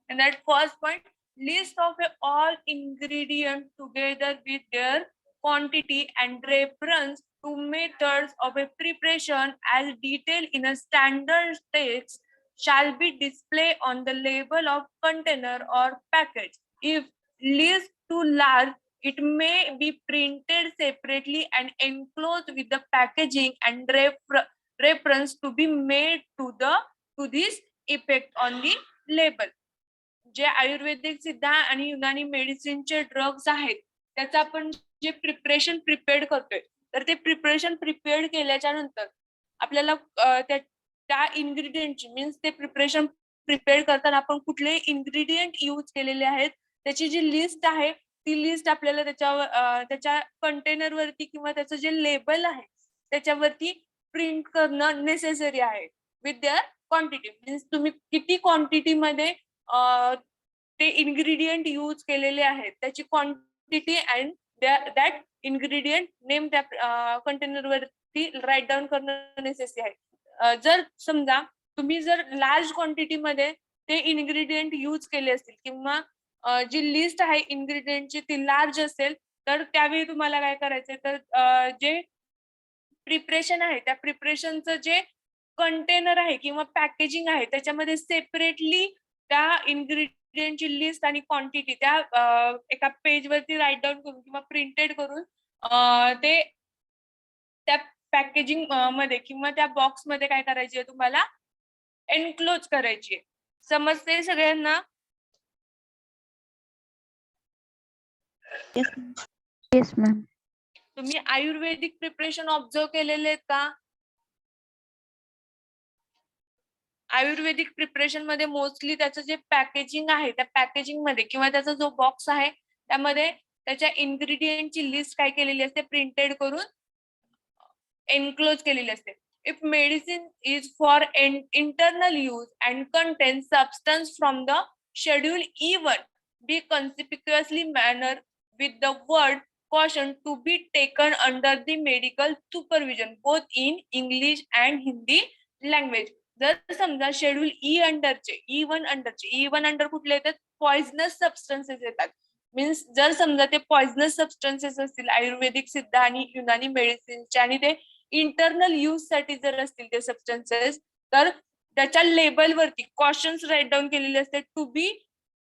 And that first point, list of all ingredients together with their quantity and reference to methods of a preparation as detailed in a standard text shall be displayed on the label of container or package. If list too large, it may be printed separately and enclosed with the packaging and reference to be made to this effect on the label. जे आयुर्वेदिक सिद्ध आणि Unani मेडिसिनचे drugs आहेत त्याचं आपण जे preparation prepared करतोय तर ते प्रिपरेशन प्रिपेअर्ड केल्याच्या नंतर आपल्याला त्या इन्ग्रेडियंटची मीन्स ते प्रिपरेशन प्रिपेअर करताना आपण कुठले इन्ग्रेडियंट यूज केलेले आहेत त्याची जी लिस्ट आहे ती लिस्ट आपल्याला त्याच्या कंटेनर वरती किंवा त्याचं जे लेबल आहे त्याच्यावरती प्रिंट करणं नेसेसरी आहे विथ देअर क्वांटिटी मीन्स तुम्ही किती क्वांटिटी मध्ये ते इन्ग्रेडियंट यूज केलेले आहेत त्याची quantity and that ingredient name त्या कंटेनर वरती राईट डाऊन करणं नेसेसरी आहे. जर समजा तुम्ही जर लार्ज क्वांटिटी मध्ये ते इन्ग्रेडियंट यूज केले असतील किंवा जी लिस्ट आहे इन्ग्रेडियंटची ती लार्ज असेल तर त्यावेळी तुम्हाला काय करायचंय तर जे प्रिपरेशन आहे त्या प्रिपरेशनचं जे कंटेनर आहे किंवा पॅकेजिंग आहे त्याच्यामध्ये सेपरेटली त्या इन्ग्रेडियंटची लिस्ट आणि क्वांटिटी त्या एका पेज वरती राईट डाऊन करून किंवा प्रिंटेड करून ते त्या पॅकेजिंग मध्ये किंवा त्या बॉक्स मध्ये काय करायची आहे तुम्हाला एनक्लोज करायची आहे. समजते सगळ्यांना? Yes ma'am. तुम्ही आयुर्वेदिक प्रिपरेशन ऑब्झर्व केलेले आहेत का? आयुर्वेदिक प्रिपरेशन मध्ये मोस्टली त्याचं जे पॅकेजिंग आहे त्या पॅकेजिंग मध्ये किंवा त्याचा जो बॉक्स आहे त्यामध्ये त्याच्या इन्ग्रेडियंटची लिस्ट काय केलेली असते प्रिंटेड करून एनक्लोज केलेली असते. If medicine is for internal use and contains substance from the schedule E1, be conspicuously manner with the word caution to be taken under the medical supervision both in English and Hindi language. जर समजा schedule E अंडरचे E1 अंडरचे E1 under कुठले येतात poisonous substances येतात means जर समजा ते पॉइझनस सबस्टन्सेस असतील आयुर्वेदिक सिद्ध आणि युनानी मेडिसिनचे आणि ते इंटरनल यूज साठी जर असतील ते सबस्टन्सेस तर त्याच्या लेबलवरती कॉशन्स राईट डाऊन केलेले असते to be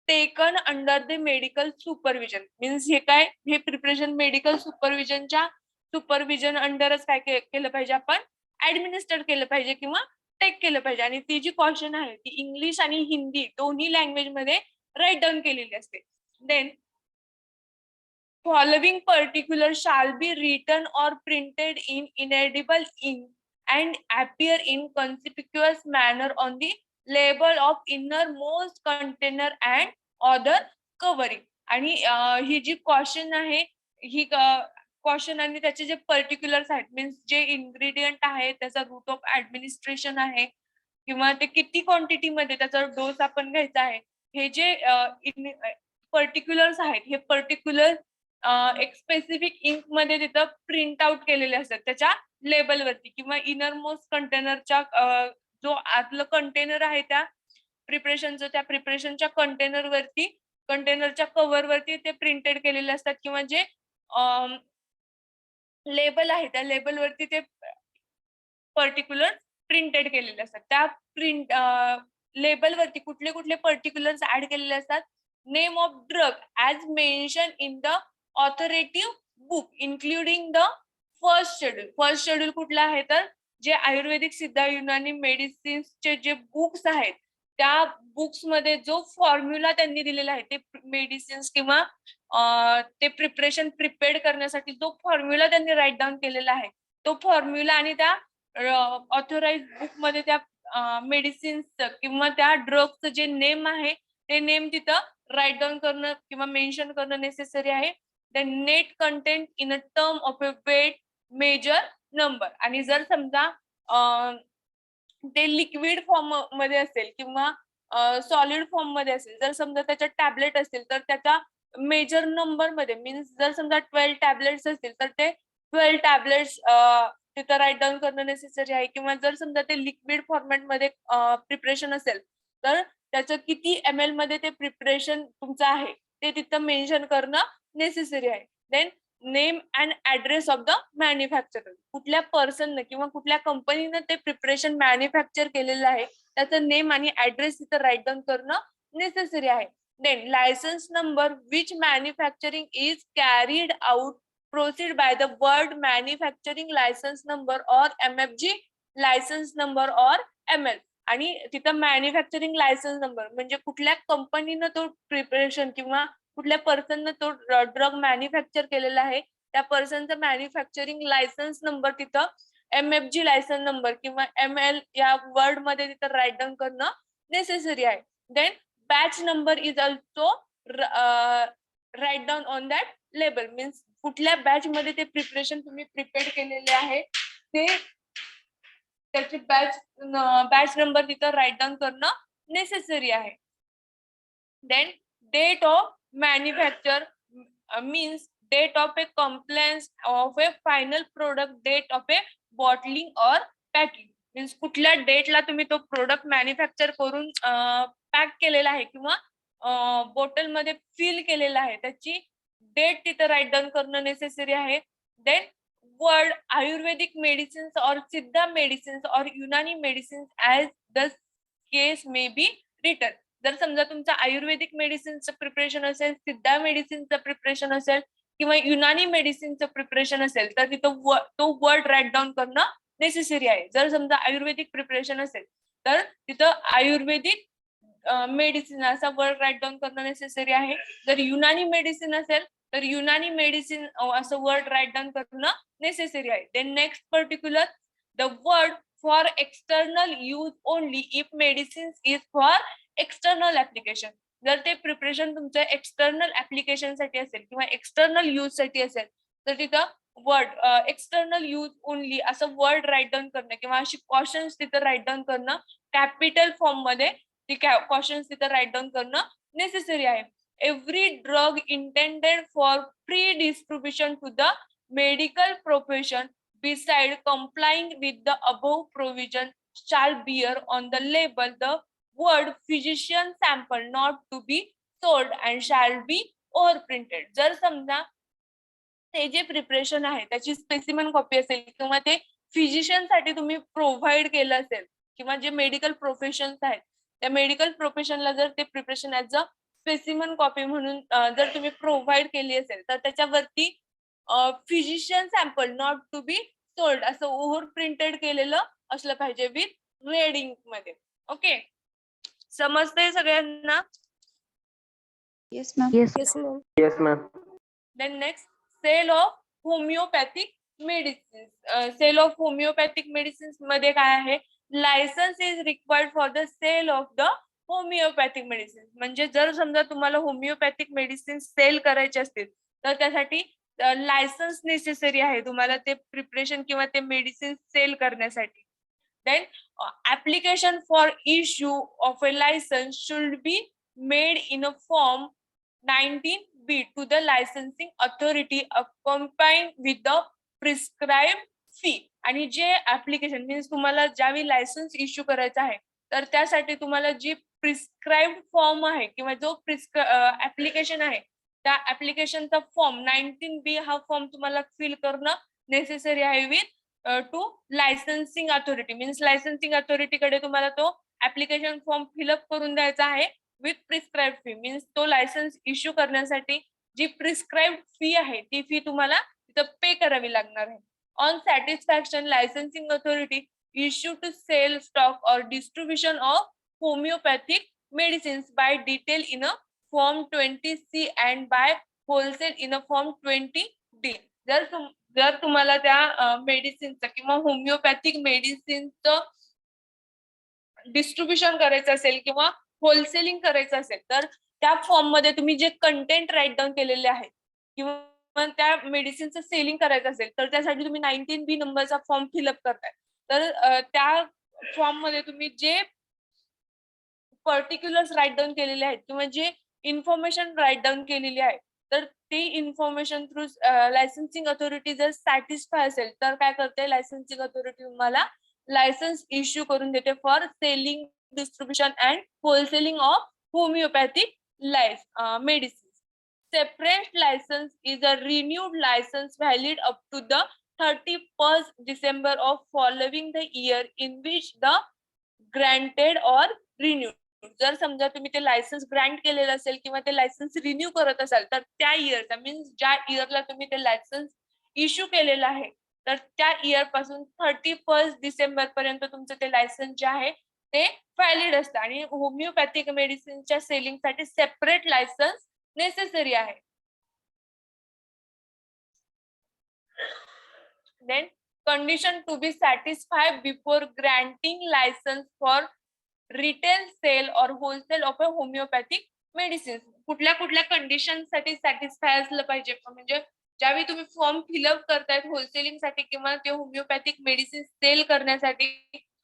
taken under the medical supervision means हे काय हे प्रिपरेशन मेडिकल सुपरविजन अंडरच काय केलं पाहिजे आपण ऍडमिनिस्टर केलं पाहिजे किंवा टेक केलं पाहिजे आणि ती जी कॉशन आहे ती इंग्लिश आणि हिंदी दोन्ही लँग्वेज मध्ये राईट डाऊन केलेली असते. Then following particular shall be written or printed in inedible ink and appear in conspicuous manner on the label of innermost container and other covering. आणि ही जी कॉशन आहे ही caution आणि त्याचे जे पर्टिक्युलर्स आहेत means जे ingredient आहे त्याचा रूट ऑफ ऍडमिनिस्ट्रेशन आहे किंवा ते किती क्वांटिटी मध्ये त्याचा डोस आपण घ्यायचा आहे हे जे पर्टिक्युलर्स आहेत हे पर्टिक्युलर एक स्पेसिफिक इंक मध्ये तिथं प्रिंट आउट केलेले असतात त्याच्या लेबलवरती किंवा इनरमोस्ट कंटेनरच्या जो आतलं कंटेनर आहे त्या प्रिपरेशनचं त्या प्रिपरेशनच्या कंटेनरवरती कंटेनरच्या कव्हरवरती ते प्रिंटेड केलेले असतात किंवा जे लेबल आहे त्या लेबलवरती ते पर्टिक्युलर प्रिंटेड केलेले असतात. त्या प्रिंट लेबलवरती कुठले कुठले पर्टिक्युलर्स ऍड केलेले असतात name of drug as mention in the authoritative book including the first schedule कुठला आहे तर जे आयुर्वेदिक सिद्ध युनानी मेडिसिन्सचे जे बुक्स आहेत त्या बुक्स मध्ये जो फॉर्म्युला त्यांनी दिलेला आहे ते मेडिसिन्स किंवा ते प्रिपरेशन प्रिपेअर्ड करण्यासाठी जो फॉर्म्युला त्यांनी राईट डाऊन केलेला आहे तो फॉर्म्युला आणि त्या ऑथोराइज बुक मध्ये त्या मेडिसिन्सचं किंवा त्या ड्रगचं जे नेम आहे ते नेम तिथं राईट डाऊन करणं किंवा मेन्शन करणं नेसेसरी आहे. The net content in a term of a weight measure number आणि जर समजा ते लिक्विड फॉर्म मध्ये असेल किंवा सॉलिड फॉर्म मध्ये असेल जर समजा त्याच्यात टॅबलेट असेल तर त्याच्या मेजर नंबर मध्ये मीन्स जर समजा 12 टॅबलेट्स असतील तर ते 12 टॅबलेट्स तिथं राईट डाऊन करणं नेसेसरी आहे किंवा जर समजा ते लिक्विड फॉर्मॅट मध्ये प्रिपरेशन असेल तर त्याचं किती ml मध्ये ते प्रिपरेशन तुमचं आहे ते तिथं मेन्शन करणं नेसेसरी आहे. Then name and address of the manufacturer, कुठल्या पर्सननं किंवा कुठल्या कंपनीनं ते प्रिपरेशन मॅन्युफॅक्चर केलेलं आहे त्याचं नेम आणि ऍड्रेस तिथं राईट डाऊन करणं नेसेसरी आहे. Then licence number which manufacturing is carried out proceed by the word manufacturing licence number or MFG licence number or ML, आणि तिथं मॅन्युफॅक्चरिंग लायसन्स नंबर म्हणजे कुठल्या कंपनीनं तो प्रिपरेशन किंवा कुठल्या पर्सननं तो ड्रग मॅन्युफॅक्चर केलेला आहे त्या पर्सनचा मॅन्युफॅक्चरिंग लायसन्स नंबर तिथं MFG लायसन्स नंबर किंवा ML या वर्ड मध्ये तिथं राईट डाऊन करणं नेसेसरी आहे. Then batch number is also write down on that label, means कुठल्या बॅच मध्ये ते प्रिपरेशन तुम्ही प्रिपेअर केलेले आहे ते त्याची बॅच नंबर तिथं राईट डाऊन करणं नेसेसरी आहे. Then date of manufacture means date of a compliance of a final product, date of a bottling or packing, means कुठल्या डेटला तुम्ही तो प्रोडक्ट मॅन्युफॅक्चर करून पॅक केलेला आहे किंवा बॉटल मध्ये फिल केलेला आहे त्याची डेट तिथं राईट डाऊन करणं नेसेसरी आहे. देन वर्ड आयुर्वेदिक मेडिसिन्स और सिद्धा मेडिसिन्स और Unani medicines as the case may be written, जर समजा तुमचं आयुर्वेदिक मेडिसिनचं प्रिपरेशन असेल, सिद्धा मेडिसिनचं प्रिपरेशन असेल किंवा युनानी मेडिसिनचं प्रिपरेशन असेल तर तिथं तो वर्ड राईट डाऊन करणं नेसेसरी आहे. जर समजा आयुर्वेदिक प्रिपरेशन असेल तर तिथं आयुर्वेदिक मेडिसिन असा वर्ड राईट डाऊन करणं नेसेसरी आहे. जर युनानी मेडिसिन असेल तर युनानी मेडिसिन असं वर्ड राईट डाऊन करणं नेसेसरी आहे. Then next particular the word for external use only if medicines is for external application, जर ते प्रिपरेशन तुमचं एक्सटर्नल ऍप्लिकेशन साठी असेल किंवा एक्सटर्नल यूज साठी असेल तर तिथं वर्ड एक्सटर्नल यूज ओनली असं वर्ड राईट डाऊन करणं किंवा अशी कॉशन्स तिथं राईट डाऊन करणं कॅपिटल फॉर्म मध्ये ती कॉशन्स तिथं राईट डाऊन करणं नेसेसरी आहे. Every drug intended for free distribution to the medical profession beside complying with the above provision shall bear on the label the word physician sample not to be sold and shall be overprinted. जर समजा ते जे preparation आहे त्याची specimen copy असेल किंवा ते physician साठी तुम्ही प्रोव्हाइड केलं असेल किंवा जे मेडिकल प्रोफेशन्स आहेत त्या मेडिकल प्रोफेशनला जर ते preparation as a specimen copy म्हणून जर तुम्ही प्रोव्हाइड केली असेल तर त्याच्यावरती physician sample not to be sold असं ओव्हर प्रिंटेड केलेलं असलं पाहिजे विथ रेड इंक मध्ये. ओके, समजतंय सगळ्यांना? Yes, ma'am. Yes, ma'am. Then next sale of homeopathic medicines. Sale of homeopathic medicines मध्ये काय आहे, licence is required for the sale of the homeopathic medicines, म्हणजे जर समजा तुम्हाला होमिओपॅथिक मेडिसिन सेल करायचे असतील तर त्यासाठी लायसन्स नेसेसरी आहे तुम्हाला ते प्रिपरेशन किंवा ते मेडिसिन सेल करण्यासाठी. Then application for issue of a licence should be made in a form 19B to the licensing authority accompanied with the prescribed fee. आणि जे ऍप्लिकेशन मीन्स तुम्हाला ज्यावेळी लायसन्स इश्यू करायचा आहे तर त्यासाठी तुम्हाला जी प्रिस्क्राइब्ड फॉर्म आहे किंवा जो ऍप्लिकेशन आहे त्या ऍप्लिकेशनचा फॉर्म 19B हा फॉर्म तुम्हाला फिल करणं नेसेसरी आहे with to licensing authority, means licensing अथॉरिटीकडे तुम्हाला तो ऍप्लिकेशन फॉर्म फिलअप करून द्यायचा आहे विथ प्रिस्क्राइब फी, मीन्स तो लायसन्स इश्यू करण्यासाठी जी प्रिस्क्राइब फी आहे ती फी तुम्हाला तिथं पे करावी लागणार आहे. On satisfaction licensing authority issue to sale stock or distribution of homeopathic medicines by detail in a form 20C and by wholesale in a form 20D. जर तुम्हाला त्या मेडिसिनचं किंवा होमिओपॅथिक मेडिसिनचं डिस्ट्रीब्युशन करायचं असेल किंवा होलसेलिंग करायचं असेल तर त्या फॉर्म मध्ये तुम्ही जे कंटेंट राईट डाऊन केलेले आहेत किंवा त्या मेडिसिनचं सेलिंग करायचं असेल तर त्यासाठी तुम्ही 19B नंबरचा फॉर्म फिलअप करताय. तर त्या फॉर्म मध्ये तुम्ही जे पर्टिक्युलर्स राईट डाऊन केलेले आहेत किंवा जे इन्फॉर्मेशन राईट डाऊन केलेली आहे तर ती इन्फॉर्मेशन थ्रू लायसन्सिंग अथॉरिटी जर सॅटिस्फाय असेल तर काय करते लायसन्सिंग अथॉरिटी तुम्हाला लायसन्स इश्यू करून देते for selling distribution and wholesaling of homeopathic medicines. Separate license is a renewed license valid up to the 31st December of following the year in which the granted or renewed. जर समजा तुम्ही ते licence Grant केलेलं असेल किंवा ते licence renew करत असाल तर त्या इयरचा मीन्स ज्या इयरला तुम्ही ते लायसन्स इश्यू केलेलं आहे तर त्या इयर पासून 31 डिसेंबर पर्यंत तुमचं ते लायसन्स जे आहे ते व्हॅलिड असतं आणि होमिओपॅथिक मेडिसिनच्या सेलिंग साठी सेपरेट लायसन्स नेसेसरी आहे. Then condition to be satisfied before granting license for retail sale or wholesale of a homeopathic medicines. कुठल्या कुठल्या कंडिशन साठी सॅटिस्फाय असलं पाहिजे म्हणजे ज्यावेळी तुम्ही फॉर्म फिलअप करतायत होलसेलिंग साठी किंवा ते होमिओपॅथिक मेडिसिन सेल करण्यासाठी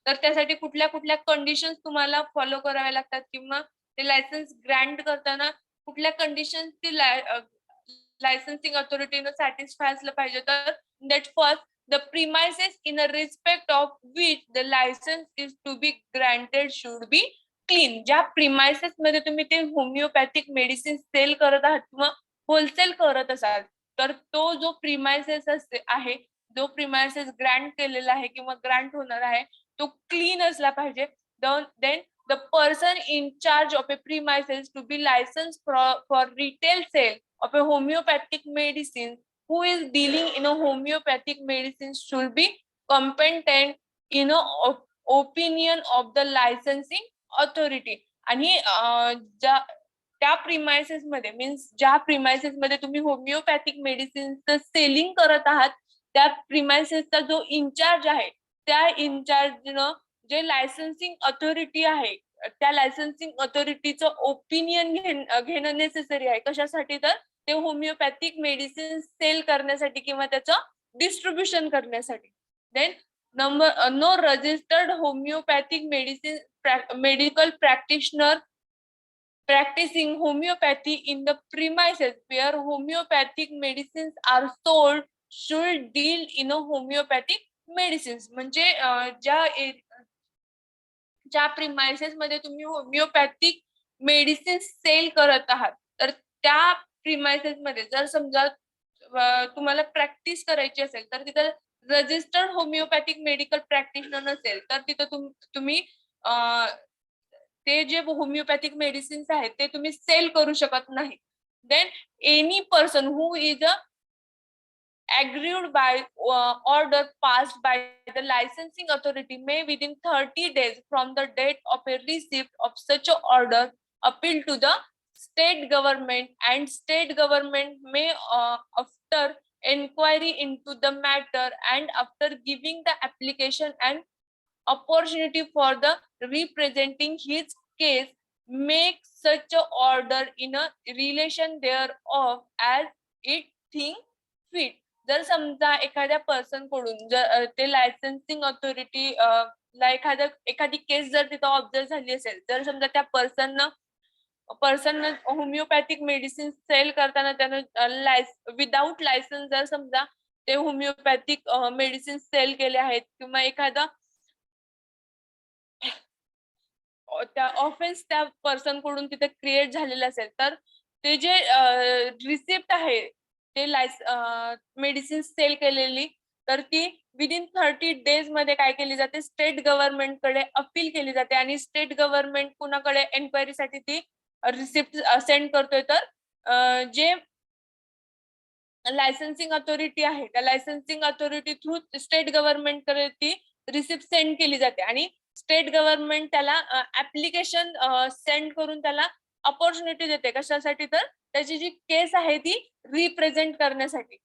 तर त्यासाठी कुठल्या कुठल्या कंडिशन तुम्हाला फॉलो कराव्या लागतात किंवा ते लायसन्स ग्रँट करताना कुठल्या कंडिशन ती लायसन्सिंग अथॉरिटीनं सॅटिस्फाय असलं पाहिजे तर that first the premises in a respect of which the license is to be granted should be clean. ज्या प्रिमायसेस मध्ये तुम्ही ते होमिओपॅथिक मेडिसिन सेल करत आहात किंवा होलसेल करत असाल तर तो जो प्रिमायसेस आहे जो प्रिमायसेस ग्रँट केलेला आहे किंवा ग्रँट होणार आहे तो क्लीन असला पाहिजे. Then the person in charge of a premises to be licensed for retail sale of a homeopathic medicine who is dealing in a homeopathic medicine should be competent in a opinion of the licensing authority. आणि त्या premises मध्ये means ज्या premises मध्ये तुम्ही homeopathic मेडिसिनचं selling करत आहात त्या प्रिमायसेसचा जो इन्चार्ज आहे त्या इन्चार्जनं जे लायसन्सिंग अथॉरिटी आहे त्या लायसन्सिंग अथॉरिटीचं ओपिनियन घेणं नेसेसरी आहे. कशासाठी तर ते होमिओपॅथिक मेडिसिन सेल करण्यासाठी किंवा त्याचं डिस्ट्रीब्युशन करण्यासाठी. Then number no registered homeopathic medicine medical practitioner practicing homeopathy in the premises where homeopathic medicines are sold should deal in a homeopathic medicines. म्हणजे ज्या प्रिमायसेस मध्ये तुम्ही होमिओपॅथिक मेडिसिन सेल करत आहात तर त्या प्रिमायसेस मध्ये जर समजा तुम्हाला प्रॅक्टिस करायची असेल तर तिथं रजिस्टर्ड होमिओपॅथिक मेडिकल प्रॅक्टिशनर नसेल तर तिथं तुम्ही ते जे होमिओपॅथिक मेडिसिन्स आहेत ते तुम्ही सेल करू शकत नाही. Then any person who is aggrieved by order passed by the licensing authority may within 30 days from the date of a receipt of such an order appeal to the state government and state government may after inquiry into the matter and after giving the application an opportunity for the representing his case make such a order in a relation thereof as it think fit. जर समजा एखाद्या person कडून जर ते licensing authority ला एखादी केस जर तिथं ऑब्झर्व झाली असेल जर समजा त्या पर्सन होमिओपॅथिक मेडिसिन सेल करताना त्यानं विदाउट लायसन्स जर समजा ते होमिओपॅथिक मेडिसिन सेल केले आहेत किंवा एखादा त्या ऑफेन्स त्या पर्सन कडून तिथे क्रिएट झालेलं असेल तर ते जे रिसिप्ट आहे ते मेडिसिन सेल केलेली तर ती विदिन 30 डेज मध्ये काय केली जाते स्टेट गव्हर्नमेंट कडे अपील केली जाते आणि स्टेट गव्हर्नमेंट कुणाकडे एन्क्वायरी साठी ती रिसिप्ट सेंड करतोय तर जे लायसन्सिंग अथॉरिटी आहे त्या licensing authority through state government कडे ती रिसिप्ट सेंड केली जाते आणि स्टेट गव्हर्नमेंट त्याला ऍप्लिकेशन सेंड करून त्याला अपॉर्च्युनिटी देते कशासाठी तर त्याची जी केस आहे ती रिप्रेझेंट करण्यासाठी.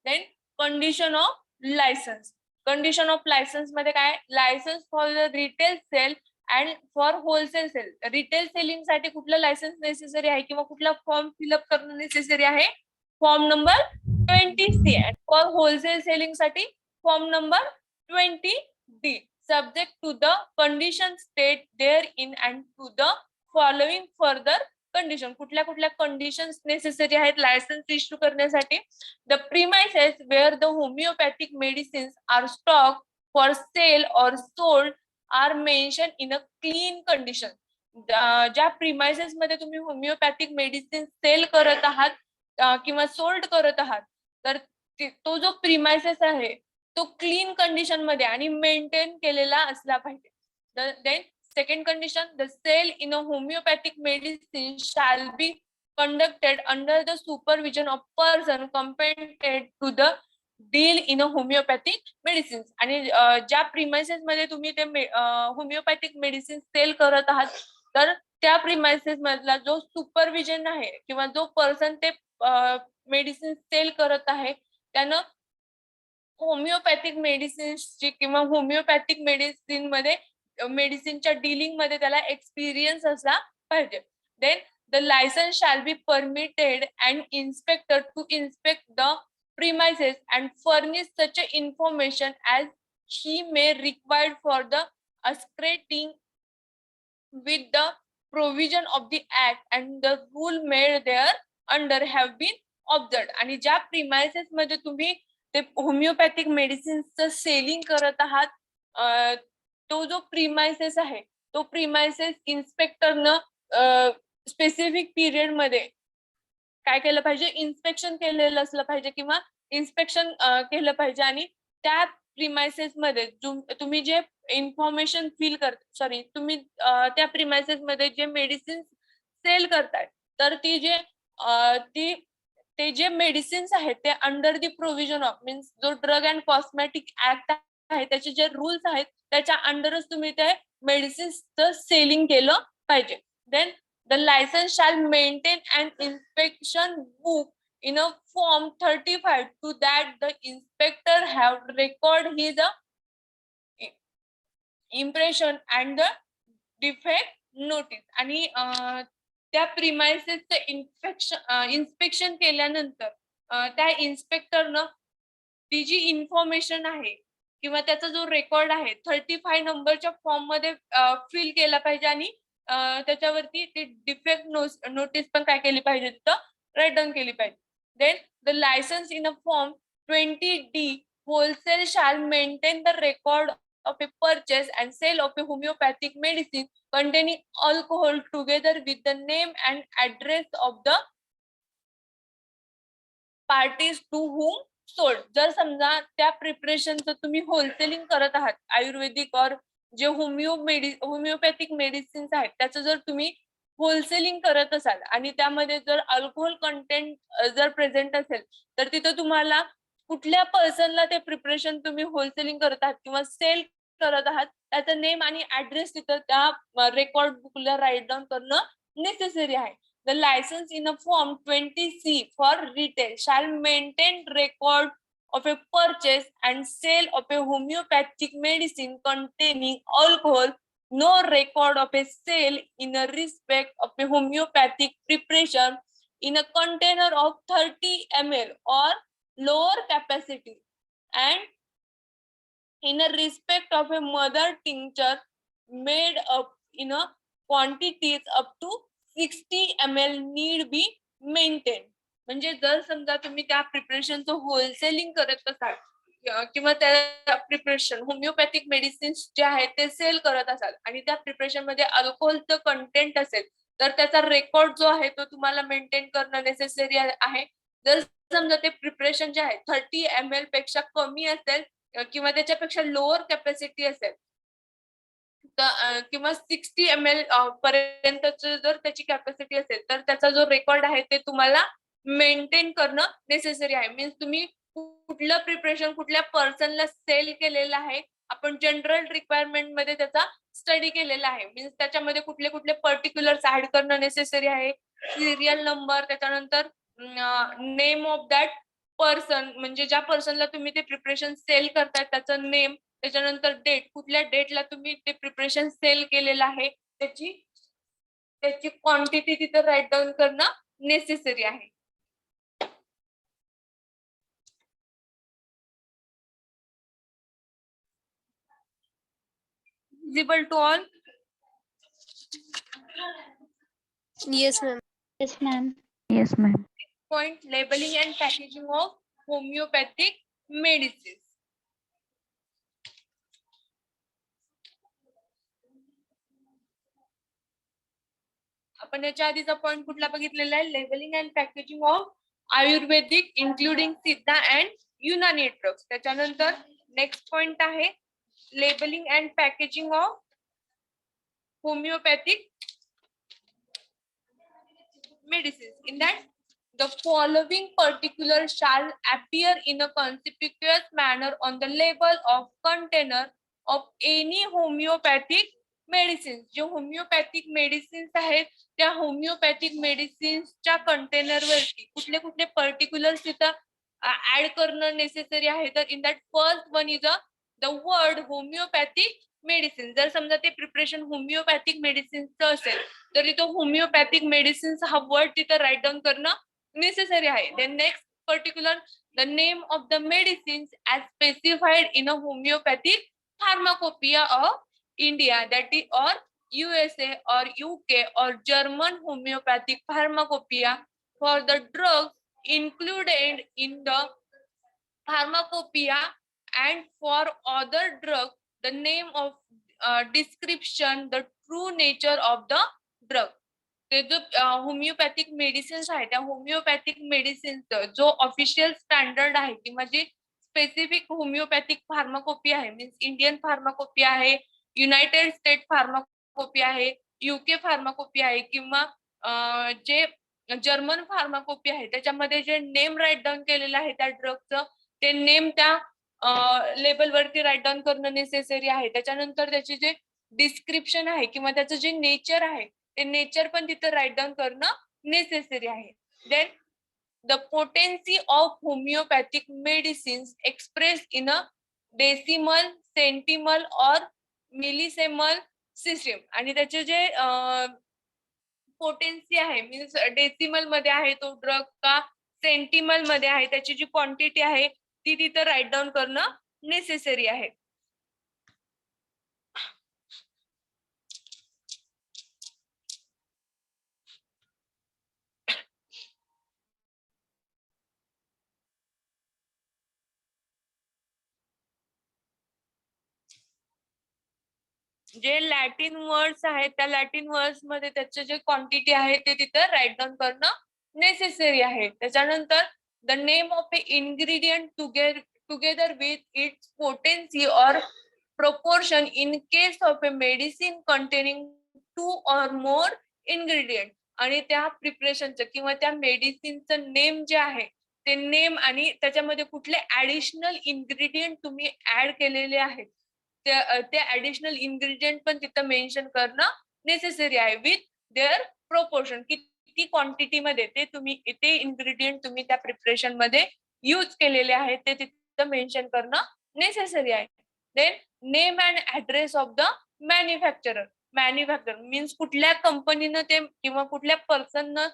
Then condition of licence. Condition of licence मध्ये काय licence for the retail sale and for wholesale sale. Retail selling साठी कुठलं लायसन्स नेसेसरी आहे किंवा कुठला फॉर्म फिलअप करणं नेसेसरी आहे form number 20C and for wholesale selling साठी form number 20D subject to the condition state therein and to the following further condition, कुठल्या कुठल्या कंडिशन्स नेसेसरी आहेत लायसन्स इश्यू करण्यासाठी. The premises where the homeopathic medicines are stock for sale or sold are mention in a clean condition. ज्या premises मध्ये तुम्ही homeopathic medicine sale करत आहात किंवा सोल्ड करत आहात, तर तो जो प्रिमाइसेस आहे तो क्लीन कंडिशन मध्ये आणि मेंटेन केलेला असला पाहिजे. Then second condition, the sale in a homeopathic medicine shall be conducted under the supervision of person competent to the deal in a homeopathic medicines. आणि ज्या प्रिमाइसेस मध्ये तुम्ही ते होमिओपॅथिक मेडिसिन सेल करत आहात, तर त्या प्रिमाइसेस मधला जो सुपरविजन आहे किंवा जो पर्सन ते मेडिसिन सेल करत आहे त्यानं होमिओपॅथिक मेडिसिन्सची किंवा होमिओपॅथिक मेडिसिन मध्ये मेडिसिनच्या डीलिंग मध्ये त्याला एक्सपिरियन्स असला पाहिजे. Then the licence shall be permitted and inspector to inspect the premises and furnish such information as he may required for the ascertaining with the provision of the act and the rule made there under have been observed. आणि ज्या premises मध्ये तुम्ही ते homeopathic मेडिसिनचं selling करत आहात, तो जो premises आहे तो प्रिमाइसेस इन्स्पेक्टरनं स्पेसिफिक पिरियड मध्ये काय केलं पाहिजे, इन्स्पेक्शन केलेलं असलं पाहिजे किंवा इन्स्पेक्शन केलं पाहिजे. आणि त्या प्रिमाइसेस मध्ये तुम्ही जे इन्फॉर्मेशन तुम्ही त्या प्रिमाइसेस मध्ये जे मेडिसिन सेल करताय, तर ते जे मेडिसिन्स आहेत ते under the provision of means जो ड्रग अँड कॉस्मेटिक ऍक्ट आहे त्याचे जे रूल्स आहेत त्याच्या अंडरच तुम्ही ते मेडिसिन्सचं सेलिंग केलं पाहिजे. Then the license shall maintain an inspection book in a form 35 to that the inspector have record his impression and the defect notice. आणि त्या प्रिमाइसेसचं इन्स्पेक्शन केल्यानंतर त्या इन्स्पेक्टरनं ती जी इन्फॉर्मेशन आहे किंवा त्याचा जो रेकॉर्ड आहे 35 नंबरच्या फॉर्म मध्ये फिल केला पाहिजे आणि त्याच्यावरती ती डिफेक्ट नोटीस पण काय केली पाहिजे, तिथं राईट डाऊन केली पाहिजे. Then the licence in a form 20D wholesale shall maintain the record of a purchase and sale of a homeopathic medicine containing alcohol together with the name and address of the parties to whom sold. जर समजा त्या प्रिपरेशनचं तुम्ही wholesaling करत आहात आयुर्वेदिक और जे homeopathic medicines आहेत त्याचं जर तुम्ही होलसेलिंग करत असाल आणि त्यामध्ये जर अल्कोहोल कंटेंट जर प्रेझेंट असेल, तर तिथं तुम्हाला कुठल्या पर्सनला ते प्रिपरेशन तुम्ही होलसेलिंग करत आहात किंवा सेल करत आहात त्याचं नेम आणि ऍड्रेस तिथं त्या रेकॉर्ड बुकला राईट डाऊन करणं नेसेसरी आहे. The license in a form 20C for retail shall maintain record of a purchase and sale of a homeopathic medicine containing alcohol, no record of a sale in a respect of a homeopathic preparation in a container of 30 ml or lower capacity, and in a respect of a mother tincture made up in a quantities up to 60 ml need be maintained. म्हणजे जर समजा तुम्ही त्या प्रिपरेशनचं wholesaling करत असाल किंवा त्या preparation homeopathic medicines जे आहेत ते सेल करत असाल आणि त्या प्रिपरेशन मध्ये अल्कोहोलचं कंटेंट असेल, तर त्याचा रेकॉर्ड जो आहे तो तुम्हाला मेंटेन करणं नेसेसरी आहे. जर समजा ते प्रिपरेशन जे आहे 30 ml पेक्षा कमी असेल किंवा त्याच्यापेक्षा लोअर कॅपॅसिटी असेल किंवा 60 ml पर्यंतच जर त्याची कॅपॅसिटी असेल, तर त्याचा जो रेकॉर्ड आहे ते तुम्हाला मेंटेन करणं नेसेसरी आहे. मीन्स तुम्ही कुठलं प्रिपरेशन कुठल्या पर्सनला सेल केलेलं आहे, आपण जनरल रिक्वायरमेंट मध्ये त्याचा स्टडी केलेला आहे. मीन्स त्याच्यामध्ये कुठले कुठले पर्टिक्युलर्स ऍड करणं नेसेसरी आहे, सिरियल नंबर, त्याच्यानंतर नेम ऑफ दॅट पर्सन म्हणजे ज्या पर्सनला तुम्ही ते प्रिपरेशन सेल करताय त्याचं नेम, त्याच्यानंतर डेट, कुठल्या डेटला तुम्ही ते प्रिपरेशन सेल केलेलं आहे त्याची क्वांटिटी तिथं राईट डाऊन करणं नेसेसरी आहे. Visible to all? Yes, ma'am. Yes, ma'am. Yes, ma'am. Point, labeling and packaging of homeopathic medicines. आपण याच्या आधीचा पॉइंट कुठला बघितलेला आहे, labelling and packaging of Ayurvedic including सिद्धा अँड युनानी ड्रग्स. त्याच्यानंतर नेक्स्ट पॉइंट आहे labelling and packaging of homeopathic medicines. In that, the following particular shall appear in a conspicuous manner on the label of container of any homeopathic medicines. जे homeopathic medicines आहेत त्या homeopathic medicines च्या container वरती कुठले कुठले particulars तिथं add करणं necessary आहे. तर in that first one is the word homeopathic medicine. जर समजा ते प्रिपरेशन होमिओपॅथिक मेडिसिनचं असेल तर तिथं होमिओपॅथिक मेडिसिन्स हा वर्ड तिथं राईट डाऊन करणं नेसेसरी आहे. Then next particular the name of the medicines as specified in a homeopathic pharmacopoeia of India that is or USA or UK or German homeopathic pharmacopoeia for the drugs included in the pharmacopoeia, and for other drugs the name of description, the true nature of the drug. ते जो homeopathic medicines आहे त्या homeopathic मेडिसिनचा जो official standard आहे किंवा जी specific homeopathic pharmacopoeia आहे, means Indian pharmacopoeia आहे, United state pharmacopoeia आहे, UK फार्माकोपिया आहे किंवा जे जर्मन फार्माकोपिया आहे त्याच्यामध्ये जे नेम राईट डाऊन केलेलं आहे त्या ड्रगचं ते नेम त्या लेबल वरती राईट डाऊन करणं नेसेसरी आहे. त्याच्यानंतर त्याचे जे डिस्क्रिप्शन आहे किंवा त्याचं जे नेचर आहे ते नेचर पण तिथं राईट डाऊन करणं नेसेसरी आहे. Then the potency of homeopathic medicines express in a decimal, centesimal or millesimal system. आणि त्याचे जे पोटेन्सी आहे मीन्स डेसिमल मध्ये आहे तो ड्रग का सेंटिमल मध्ये आहे त्याची जी क्वांटिटी आहे ती तिथं राईट डाऊन करणं नेसेसरी आहे. जे लॅटिन वर्ड्स आहेत त्या लॅटिन वर्ड्स मध्ये त्याचे जे क्वांटिटी आहे ते तिथं राईट डाऊन करणं नेसेसरी आहे. त्याच्यानंतर the name of A ingredient together with its potency और proportion in case of a medicine containing 2 or more ingredient. आणि त्या प्रिपरेशनचं किंवा त्या मेडिसिनचं नेम जे आहे ते नेम आणि त्याच्यामध्ये कुठले ऍडिशनल इन्ग्रेडियंट तुम्ही ऍड केलेले आहेत ते ऍडिशनल इन्ग्रेडियंट पण तिथं मेन्शन करणं नेसेसरी आहे विथ देअर प्रोपोर्शन. किती क्वांटिटी मध्ये ते इन्ग्रेडियंट तुम्ही त्या प्रिपरेशन मध्ये यूज केलेले आहेत ते तिथं मेन्शन करणं नेसेसरी आहे. Then name and address of the manufacturer. Manufacture means कुठल्या कंपनीनं ते किंवा कुठल्या पर्सननं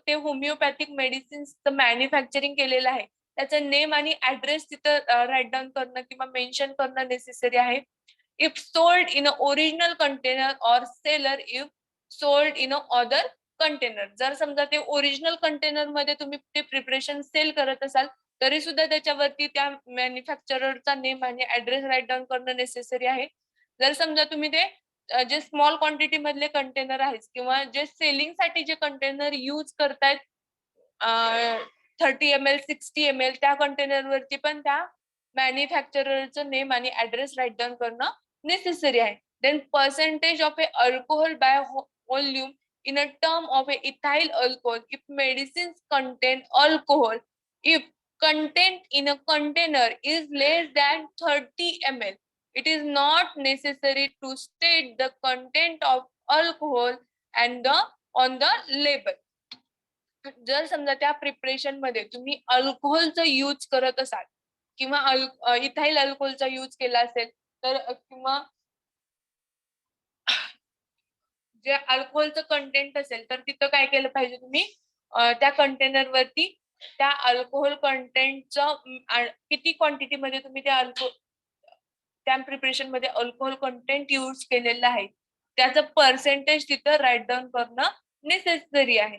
ते होमिओपॅथिक मेडिसिन्सचं मॅन्युफॅक्चरिंग केलेलं आहे त्याचं नेम आणि ऍड्रेस तिथं राईट डाऊन करणं किंवा मेन्शन करणं नेसेसरी आहे. If sold in a original container or seller if sold in a other container. जर समजा ते ओरिजिनल कंटेनर मध्ये तुम्ही ते प्रिपरेशन सेल करत असाल तरी सुद्धा त्याच्यावरती त्या मॅन्युफॅक्चररचा नेम आणि ऍड्रेस राईट डाऊन करणं नेसेसरी आहे. जर समजा तुम्ही ते जे स्मॉल क्वांटिटी मधले कंटेनर आहेत किंवा जे सेलिंग साठी जे कंटेनर यूज करतायत 30 ml 60 ml त्या कंटेनर वरती पण त्या मॅन्युफॅक्चररचं नेम आणि ऍड्रेस राईट डाऊन करणं नेसेसरी आहे. Then percentage of a alcohol by volume in a term of a ethyl alcohol if medicines contain alcohol, if content in a container is less than 30 ml, it is not necessary to state the content of alcohol and on the label. जर समजा त्या preparation मध्ये तुम्ही अल्कोहोलचा use करत असाल किंवा ethyl अल्कोहोलचा use केला असेल तर किंवा जे अल्कोहोलचं कंटेंट असेल तर तिथं काय केलं पाहिजे तुम्ही त्या कंटेनर वरती त्या अल्कोहोल कंटेंटचं किती क्वांटिटी मध्ये तुम्ही त्या प्रिपरेशन मध्ये अल्कोहोल कंटेंट यूज केलेलं आहे त्याचं पर्सेंटेज तिथं राईट डाऊन करणं नेसेसरी आहे.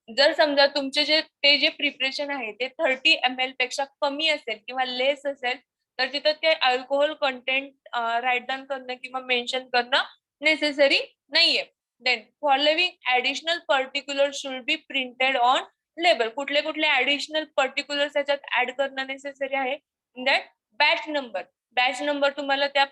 जर समजा तुमचे जे प्रिपरेशन आहे ते 30 ml पेक्षा कमी असेल किंवा लेस असेल तर तिथं ते अल्कोहोल कंटेंट राईट डाऊन करणं किंवा मेन्शन करणं नेसेसरी नाहीये. Then following additional particular should be printed on label. कुठले कुठले ऍडिशनल पर्टिक्युलर्स याच्यात ऍड करणं नेसेसरी आहे. दॅट बॅच नंबर तुम्हाला त्या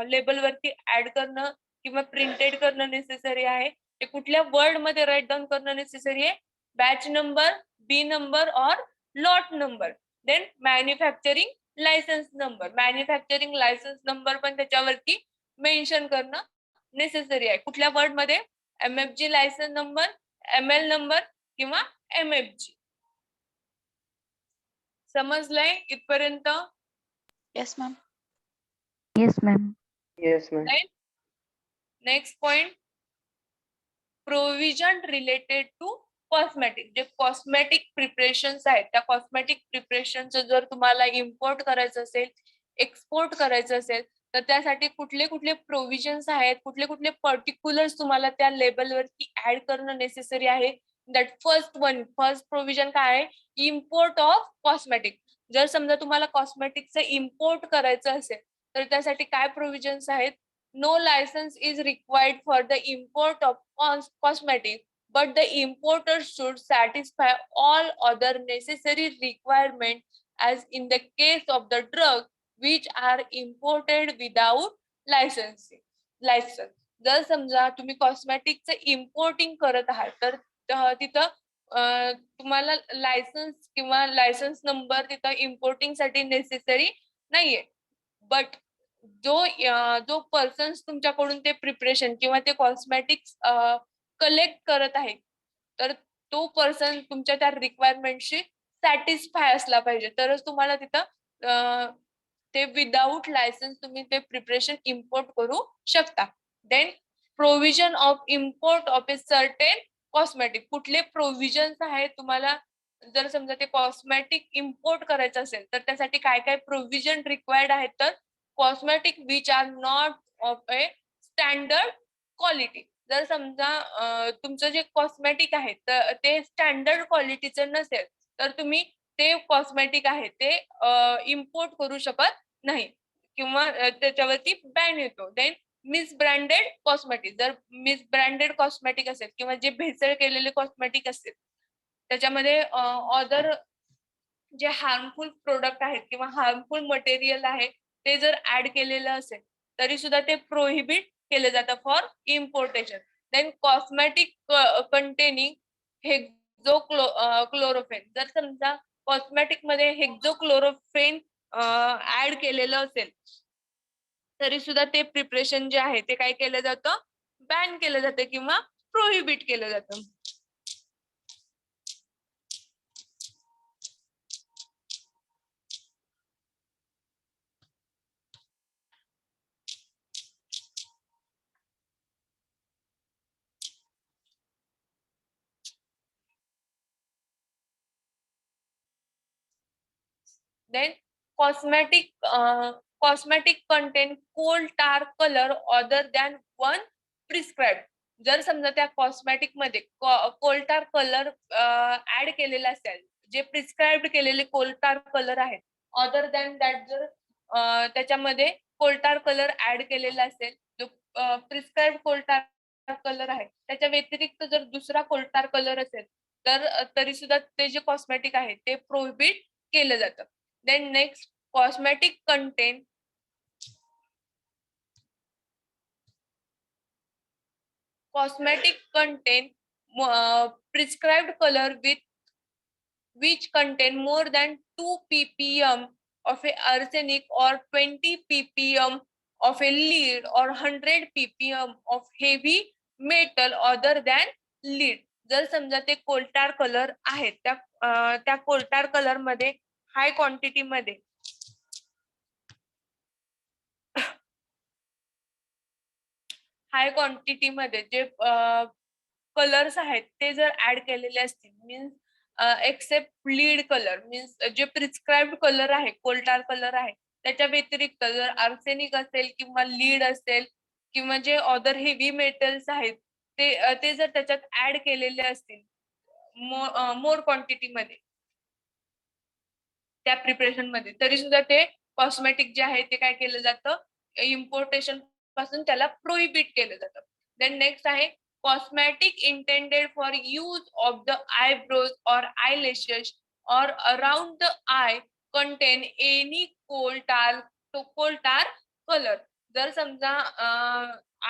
लेबल वरती ऍड करणं किंवा प्रिंटेड करणं नेसेसरी आहे. ते कुठल्या वर्ड मध्ये राईट डाऊन करणं नेसेसरी आहे. बॅच नंबर, बी नंबर और lot number. Then manufacturing licence number. Manufacturing licence number पण त्याच्यावरती मेन्शन करणं नेसेसरी आहे. कुठल्या वर्ड मध्ये? MFG licence number, ML number किंवा MFG. समजलंय इथपर्यंत? Yes, ma'am. Yes, ma'am. Yes, ma'am. Next point, provision related to cosmetic. जे कॉस्मेटिक प्रिपरेशन्स आहेत त्या कॉस्मेटिक प्रिपरेशनचं जर तुम्हाला इम्पोर्ट करायचं असेल, एक्सपोर्ट करायचं असेल तर त्यासाठी कुठले कुठले प्रोव्हिजन्स आहेत, कुठले कुठले पर्टिक्युलर्स तुम्हाला त्या लेबलवरती ऍड करणं नेसेसरी आहे. दॅट फर्स्ट प्रोव्हिजन काय आहे? Import of cosmetic. जर समजा तुम्हाला कॉस्मेटिकचं इम्पोर्ट करायचं असेल तर त्यासाठी काय प्रोव्हिजन्स आहेत? No license is required for the import of cosmetic, but the importer should satisfy all other necessary requirements as in the case of the drug which are imported without licensing. License. जर समजा तुम्ही कॉस्मेटिकचं importing करत आहात तर तिथं तुम्हाला licence किंवा licence number तिथं इम्पोर्टिंग साठी नेसेसरी नाहीये. बट जो पर्सन तुमच्याकडून ते प्रिपरेशन किंवा ते कॉस्मेटिक्स कलेक्ट करत आहे तर तो पर्सन तुमच्या त्या रिक्वायरमेंटशी सॅटिस्फाय असला पाहिजे तरच तुम्हाला तिथं ते विदाउट लायसन्स तुम्ही ते प्रिपरेशन इम्पोर्ट करू शकता. Then provision of import of a certain cosmetic. कुठले प्रोव्हिजन्स आहेत तुम्हाला जर समजा ते कॉस्मेटिक इम्पोर्ट करायचं असेल तर त्यासाठी काय काय प्रोव्हिजन रिक्वायर्ड आहेत? तर cosmetic which are not of A standard quality. जर समजा तुमचं जे कॉस्मेटिक आहे तर ते स्टँडर्ड क्वालिटीचं नसेल तर तुम्ही ते कॉस्मेटिक आहे ते इम्पोर्ट करू शकत नाही किंवा त्याच्यावरती बॅन येतो. Then misbranded cosmetic. जर मिसब्रँडेड कॉस्मेटिक असेल किंवा जे भेसळ केलेले कॉस्मेटिक असेल त्याच्यामध्ये अदर जे हार्मफुल प्रोडक्ट आहेत किंवा हार्मफुल मटेरियल आहे ते जर ऍड केलेलं असेल तरी सुद्धा ते प्रोहिबिट केलं जातं for importation. Then cosmetic containing hexachlorophene. जर समजा कॉस्मेटिक मध्ये हेक्झोक्लोरोफेन ऍड केलेलं असेल तरी सुद्धा ते प्रिपरेशन जे आहे ते काय केलं जातं? बॅन केलं जातं किंवा प्रोहिबिट केलं जातं. Then cosmetic contain coal tar color other than one prescribed. जर समजा त्या कॉस्मेटिक मध्ये कोलटार कलर ऍड केलेला असेल, जे प्रिस्क्राइब्ड केलेले कोलटार कलर आहेत अदर दॅन दॅट जर त्याच्यामध्ये कोलटार कलर ऍड केलेला असेल, जो प्रिस्क्राइब्ड कोलटार कलर आहे त्याच्या व्यतिरिक्त जर दुसरा कोलटार कलर असेल तर तरी सुद्धा ते जे कॉस्मेटिक आहे ते प्रोहिबिट केलं जातं. Then next, cosmetic contain prescribed color which contain more than 2 ppm of a arsenic or 20 ppm of a lead or 100 ppm of heavy metal other than lead. जर समजा ते कोलटार कलर आहेत त्या कोलटार कलर मध्ये हाय क्वांटिटी मध्ये जे colours आहेत ते जर ऍड केलेले असतील means except lead colour means जे प्रिस्क्राइब्ड कलर आहे कोलटार कलर आहे त्याच्या व्यतिरिक्त जर आर्सेनिक असेल किंवा लीड असेल किंवा जे अदर हेवी मेटल्स आहेत ते जर त्याच्यात ऍड केलेले असतील मोर क्वांटिटी मध्ये त्या प्रिपरेशन मध्ये, तरी सुद्धा ते कॉस्मेटिक जे आहे ते काय केलं जातं, इम्पोर्टेशन पासून त्याला प्रोहिबिट केलं जातं. देन नेक्स्ट आहे cosmetic intended for use of the eyebrows और आयलॅशेस और around the eye contain any coal tar colour. जर समजा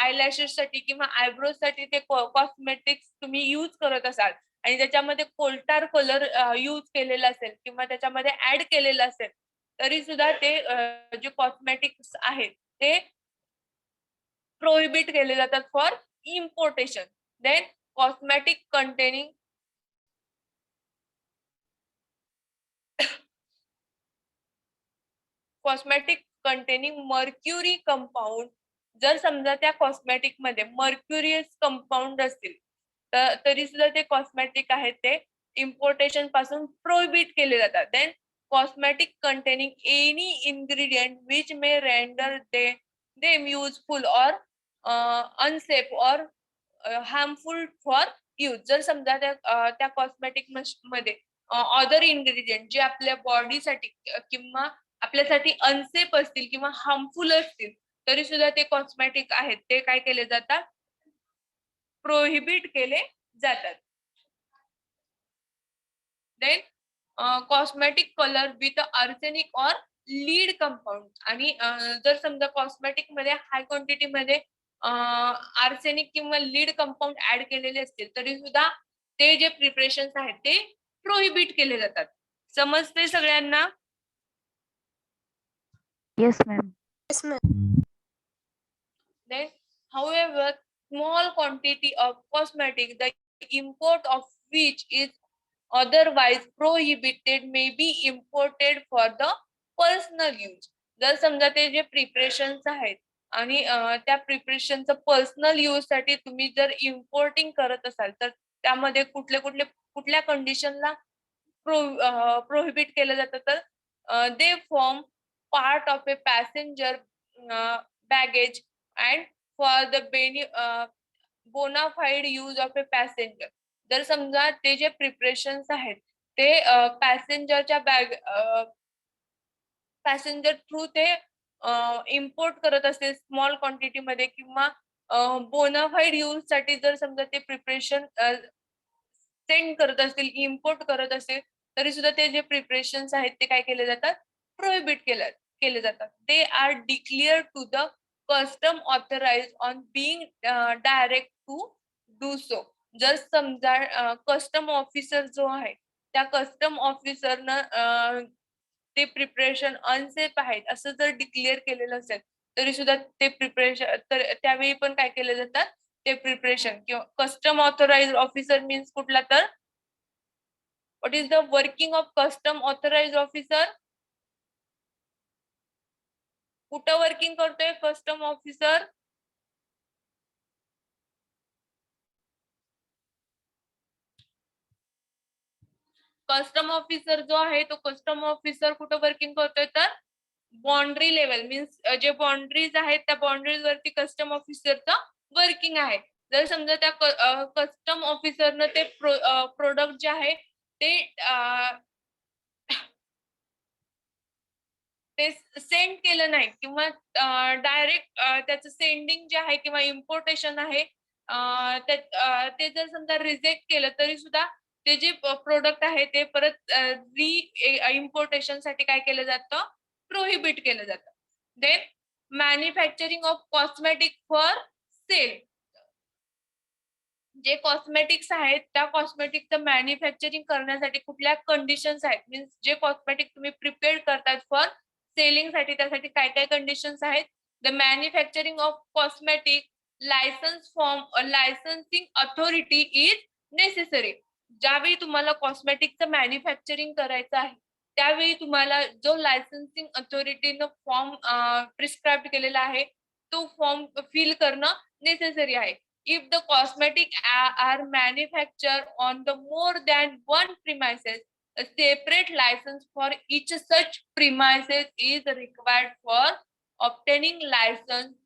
आयलॅशेस साठी किंवा आयब्रोज साठी ते कॉस्मेटिक्स तुम्ही यूज करत असाल आणि त्याच्यामध्ये कोल्टार कलर यूज केलेला असेल किंवा त्याच्यामध्ये ऍड केलेलं असेल, तरी सुद्धा ते जे कॉस्मेटिक्स आहेत ते प्रोहिबिट केले जातात for importation. Then cosmetic containing mercury compound. जर समजा त्या कॉस्मेटिक मध्ये मर्क्युरियस कंपाऊंड असतील तरी सुद्धा ते कॉस्मेटिक आहेत ते इम्पोर्टेशन पासून प्रोहिबिट केले जातात. Then cosmetic containing any ingredient which may render them useful or unsafe or harmful for use. जर समजा त्या कॉस्मेटिक मध्ये अदर इन्ग्रेडियंट जे आपल्या बॉडीसाठी किंवा आपल्यासाठी अनसेफ असतील किंवा हार्मफुल असतील, तरी सुद्धा ते कॉस्मेटिक आहेत ते काय केले जातात, प्रोहिबिट केले जातात. Then cosmetic colour with arsenic और लीड कंपाऊंड. आणि जर समजा कॉस्मेटिक मध्ये हाय क्वांटिटी मध्ये आर्सेनिक किंवा लीड कंपाऊंड ऍड केलेले असतील, तरी सुद्धा ते जे प्रिपरेशन्स आहेत ते प्रोहिबिट केले जातात. समजते सगळ्यांना? Yes, ma'am. Yes, ma'am. Then, however, small quantity of cosmetic, the import of which is otherwise prohibited, may be imported for the personal use. जर समजा ते जे प्रिपरेशन्स आहेत आणि त्या प्रिपरेशनचं पर्सनल यूज साठी तुम्ही जर इम्पोर्टिंग करत असाल, तर त्यामध्ये कुठल्या कंडिशनला प्रोहिबिट केलं जातं, तर they form part of A passenger baggage and for the bona fide use of a passenger. जर समजा ते जे प्रिपरेशन्स आहेत ते पॅसेंजरच्या पॅसेंजर थ्रू ते इम्पोर्ट करत असतील स्मॉल क्वांटिटी मध्ये किंवा बोनाफाईड यूज साठी जर समजा ते प्रिपरेशन सेंड करत असतील, इम्पोर्ट करत असतील, तरी सुद्धा ते जे प्रिपरेशन्स आहेत ते काय केले जातात, प्रोहिबिट केले जातात. They are declare to the custom authorise on being direct to do so. जर समजा कस्टम ऑफिसर जो आहे त्या कस्टम ऑफिसरनं ते प्रिपरेशन अनसेफ आहेत असं जर डिक्लेअर केलेलं असेल, तरी सुद्धा ते प्रिपरेशन तर त्यावेळी पण काय केले जातात, ते प्रिपरेशन किंवा कस्टम ऑथराइज ऑफिसर मीन्स कुठला, तर what is the working of custom authorise officer? कुठं वर्किंग करतोय कस्टम ऑफिसर? कस्टम ऑफिसर जो आहे तो कस्टम ऑफिसर कुठं वर्किंग करतोय, तर बाउंड्री लेवल मीन्स जे बाउंड्रीज आहेत त्या बाउंड्रीज वरती कस्टम ऑफिसरचं वर्किंग आहे. जर समजा त्या कस्टम ऑफिसरनं ते प्रोडक्ट जे आहे ते सेंड केलं नाही किंवा डायरेक्ट त्याचं सेंडिंग जे आहे किंवा इम्पोर्टेशन आहे ते जर समजा रिजेक्ट केलं, तरी सुद्धा ते जे प्रोडक्ट आहे ते परत इम्पोर्टेशन साठी काय केलं जातं, प्रोहिबिट केलं जातं. Then manufacturing of cosmetic for sale. जे कॉस्मेटिक्स आहेत त्या कॉस्मेटिकचं मॅन्युफॅक्चरिंग करण्यासाठी कुठल्या कंडिशन्स आहेत, मीन्स जे कॉस्मेटिक तुम्ही प्रिपेअर करतात फॉर सेलिंग साठी, त्यासाठी काय काय कंडिशन्स आहेत. The manufacturing of cosmetic licensing authority is necessary. ज्यावेळी तुम्हाला कॉस्मेटिकचं मॅन्युफॅक्चरिंग करायचं आहे त्यावेळी तुम्हाला जो लायसन्सिंग अथॉरिटीनं फॉर्म प्रिस्क्राईब केलेला आहे तो फॉर्म फिल करणं नेसेसरी आहे. If the cosmetic are manufactured on the more than one premises, a separate license for each such premises is required for obtaining license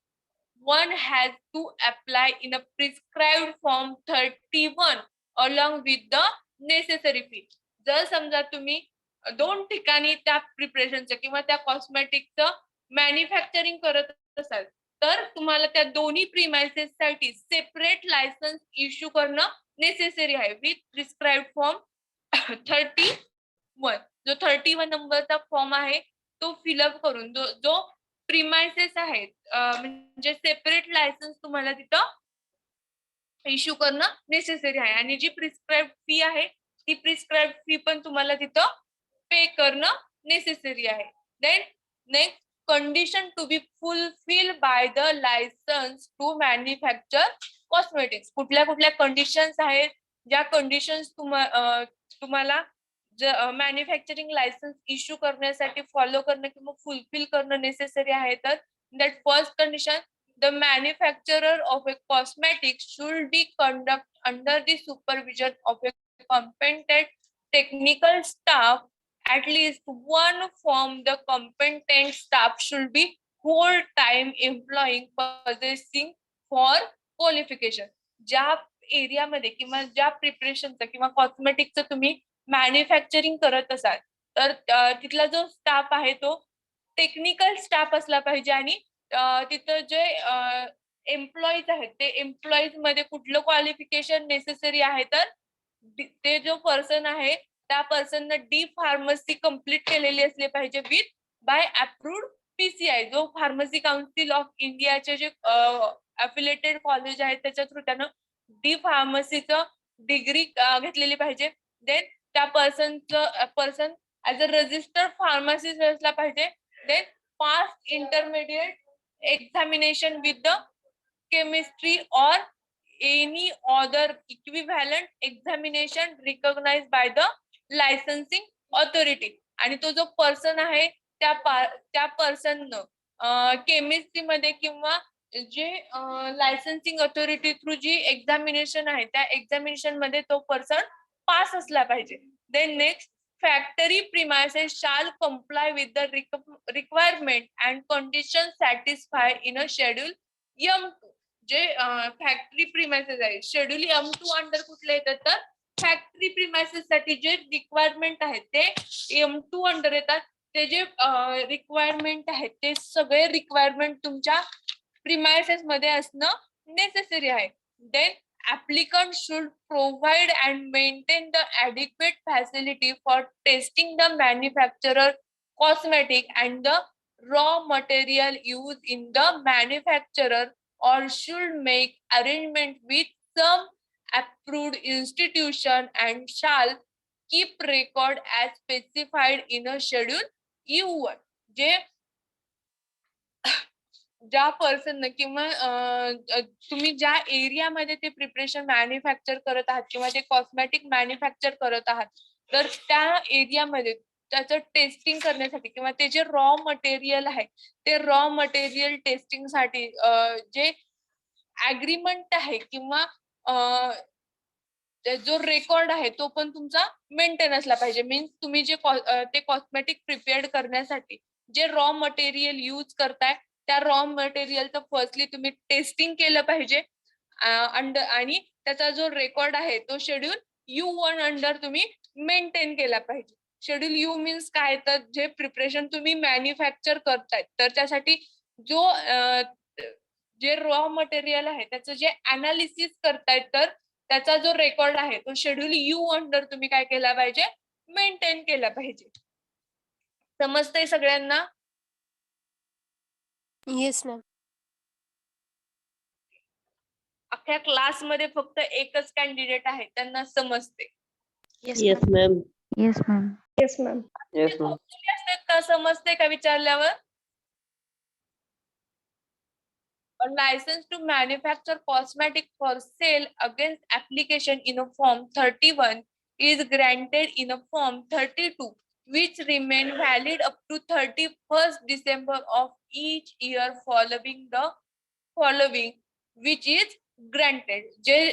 one has to apply in a prescribed form 31 along with the necessary fee. जर समजा तुम्ही 2 ठिकाणी त्या प्रिपरेशनचं किंवा त्या कॉस्मेटिकचं manufacturing करत असाल तर तुम्हाला त्या दोन्ही प्रिमाइसेस साठी सेपरेट लायसन्स इश्यू करणं नेसेसरी आहे विथ प्रिस्क्राइब फॉर्म 31. जो 31 नंबरचा फॉर्म आहे तो फिलअप करून जो प्रिमाइसेस आहेत म्हणजे सेपरेट लायसन्स तुम्हाला तिथं इश्यू करणं नेसेसरी आहे आणि जी प्रिस्क्राइब फी आहे ती प्रिस्क्राइब फी पण तुम्हाला तिथं पे करणं नेसेसरी आहे. Then next condition to be fulfil by the licence to manufacture cosmetics. कुठल्या कुठल्या कंडिशन्स आहेत ज्या कंडिशन्स तुम्हाला मॅन्युफॅक्चरिंग लायसन्स इश्यू करण्यासाठी फॉलो करणं किंवा फुलफिल करणं नेसेसरी आहे. तर that first condition, the manufacturer of a cosmetic should be conduct under the supervision of a competent technical staff. At least one from the competent staff should be full-time employee possessing for qualification. ज्या एरियामध्ये किंवा ज्या प्रिपरेशनचं किंवा कॉस्मेटिकचं तुम्ही manufacturing करत असाल तर तिथला जो स्टाफ आहे तो टेक्निकल स्टाफ असला पाहिजे आणि तिथं जे एम्प्लॉईज आहेत ते एम्प्लॉईज मध्ये कुठलं क्वालिफिकेशन नेसेसरी आहे तर ते जो पर्सन आहे त्या पर्सननं डी फार्मसी कंप्लीट केलेली असली पाहिजे विथ बाय अप्रूव्ड PCI. जो फार्मसी काउन्सिल ऑफ इंडियाचे जे अफिलिएटेड कॉलेज आहेत त्याच्या थ्रू त्यानं डी फार्मसीचं डिग्री घेतलेली पाहिजे. देन त्या person as a registered pharmacist असला पाहिजे. Then pass intermediate examination with the chemistry or any other equivalent examination recognized by the licensing authority. आणि तो जो पर्सन आहे त्या पर्सन केमिस्ट्री मध्ये किंवा जे लायसन्सिंग अथॉरिटी थ्रू जी एक्झामिनेशन आहे त्या एक्झामिनेशन मध्ये तो पर्सन पास असला पाहिजे. Then next, factory premises shall comply with the requirement and conditions satisfied in a schedule M2. जे फॅक्टरी प्रिमायसेस आहे शेड्यूल M2 अंडर कुठले येतात तर फॅक्टरी प्रिमायसेस साठी जे रिक्वायरमेंट आहेत ते M2 अंडर येतात. ते जे रिक्वायरमेंट आहेत ते सगळे रिक्वायरमेंट तुमच्या प्रिमायसेस मध्ये असणं नेसेसरी आहे. Then applicant should provide and maintain the adequate facility for testing the manufacturer cosmetic and the raw material used in the manufacturer or should make arrangement with some approved institution and shall keep record as specified in a schedule U1. जे ज्या person किंवा तुम्ही ज्या एरियामध्ये ते preparation manufacture करत आहात किंवा ते कॉस्मेटिक मॅन्युफॅक्चर करत आहात तर त्या एरियामध्ये त्याचं टेस्टिंग करण्यासाठी किंवा ते जे रॉ मटेरियल आहे ते रॉ मटेरियल टेस्टिंग साठी जे ऍग्रीमेंट आहे किंवा जो रेकॉर्ड आहे तो पण तुमचा मेंटेन असला पाहिजे. मीन्स तुम्ही जे ते कॉस्मेटिक प्रिपेअर्ड करण्यासाठी जे रॉ मटेरियल यूज करताय त्या रॉ मटेरियलचं फर्स्टली तुम्ही टेस्टिंग केलं पाहिजे आणि त्याचा जो रेकॉर्ड आहे तो शेड्यूल U1 अंडर तुम्ही मेंटेन केला पाहिजे. शेड्यूल U मीन्स काय तर जे प्रिपरेशन तुम्ही मॅन्युफॅक्चर करतायत तर त्यासाठी जो जे रॉ मटेरियल आहे त्याचं जे अनालिसिस करतायत तर त्याचा जो रेकॉर्ड आहे तो शेड्यूल U अंडर तुम्ही काय केला पाहिजे मेंटेन केला पाहिजे. समजतंय सगळ्यांना? Yes ma'am. अख्ख्या क्लास मध्ये फक्त एकच कॅन्डिडेट आहे त्यांना समजते. Yes, Yes, ma'am. ma'am. Yes, ma'am. Yes ma'am. Yes, ma'am. असतात का समजते का विचारल्यावर? A license to manufacture cosmetic for sale against application in a form 31 is granted in a form 32 which remain valid up to 31st December of each year following which is granted. जे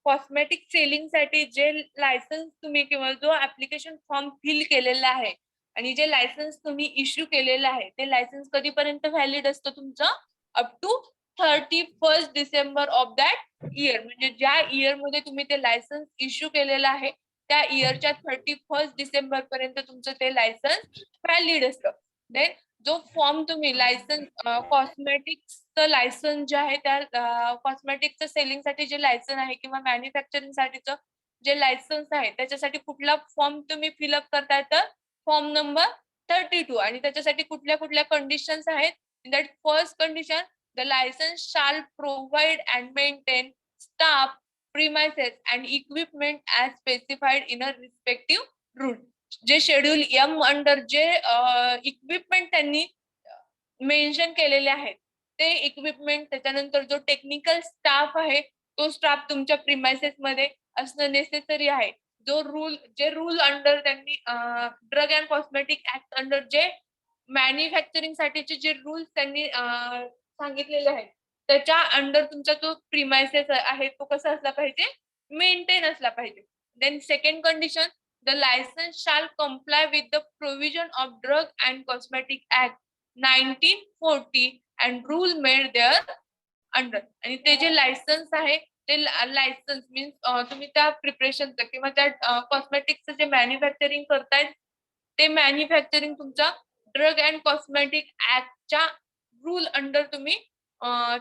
cosmetic selling साठी जे licence तुम्ही किंवा जो application form fill केलेला आहे आणि जे लायसन्स तुम्ही इश्यू केलेलं आहे ते लायसन्स कधीपर्यंत व्हॅलिड असतं तुमचं? Up to 31 December of that year, म्हणजे ज्या इयर मध्ये तुम्ही ते लायसन्स इश्यू केलेलं आहे त्या इयरच्या 31 डिसेंबर पर्यंत तुमचं ते लायसन्स व्हॅलिड असतं. देन जो फॉर्म तुम्ही लायसन्स कॉस्मेटिक्सचं लायसन्स जे आहे त्या कॉस्मेटिक्सचं सेलिंगसाठी जे लायसन्स आहे किंवा मॅन्युफॅक्चरिंग साठीचं जे लायसन्स आहे त्याच्यासाठी कुठला फॉर्म तुम्ही फिलअप करताय तर फॉर्म नंबर 32 आणि त्याच्यासाठी कुठल्या कुठल्या कंडिशन्स आहेत. In that first condition, the license shall provide and maintain staff, premises and equipment as specified in a respective rule. जे शेड्यूल एम अंडर जे इक्विपमेंट त्यांनी मेन्शन केलेले आहेत ते इक्विपमेंट, त्याच्यानंतर जो टेक्निकल स्टाफ आहे तो स्टाफ तुमच्या प्रिमायसेस मध्ये असणं नेसेसरी आहे. जे रूल अंडर त्यांनी drug and cosmetic act under जे मॅन्युफॅक्चरिंग साठीचे जे रूल्स त्यांनी सांगितलेले आहेत त्याच्या अंडर तुमचा जो प्रिमायसेस आहे तो कसा असला पाहिजे, मेंटेन असला पाहिजे. Then second condition, the licence shall comply with the provision of drug and cosmetic act 1940 and rule made thereunder. आणि ते जे लायसन्स आहे ते लायसन्स मीन्स तुम्ही त्या प्रिपरेशनचं किंवा त्या कॉस्मेटिक्सचं जे मॅन्युफॅक्चरिंग करतायत ते मॅन्युफॅक्चरिंग तुमचा ड्रग अँड कॉस्मेटिक ऍक्टच्या रूल अंडर तुम्ही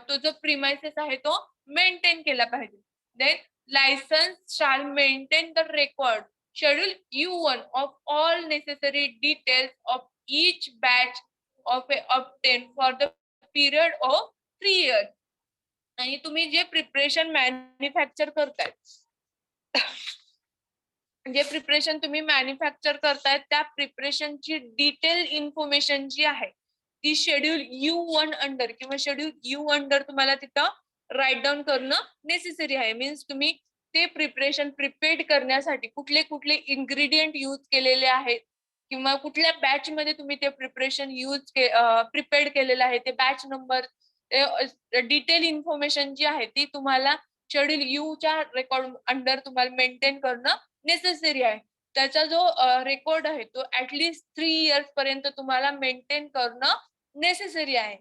तो जो प्रिमायसेस आहे तो मेंटेन केला पाहिजे. Then licence shall maintain the record schedule U1 of all necessary details of each batch of obtain for the period of 3 years. आणि तुम्ही जे प्रिपरेशन मॅन्युफॅक्चर करताय जे प्रिपरेशन तुम्ही मॅन्युफॅक्चर करताय त्या प्रिपरेशनची डिटेल इन्फॉर्मेशन जी आहे ती शेड्यूल U1 अंडर किंवा शेड्यूल U अंडर तुम्हाला तिथं राईट डाऊन करणं नेसेसरी आहे. मीन्स तुम्ही ते प्रिपरेशन प्रिपेअर्ड करण्यासाठी कुठले कुठले इन्ग्रेडियंट यूज केलेले आहेत किंवा कुठल्या बॅच मध्ये तुम्ही ते प्रिपरेशन प्रिपेअर्ड केलेलं आहे, ते बॅच नंबर, डिटेल इन्फॉर्मेशन जी आहे ती तुम्हाला शेड्यूल U च्या रेकॉर्ड अंडर तुम्हाला मेंटेन करणं नेसेसरी आहे. त्याचा जो रेकॉर्ड आहे तो ऍटलीस्ट 3 years पर्यंत तुम्हाला मेंटेन करणं नेसेसरी आहे.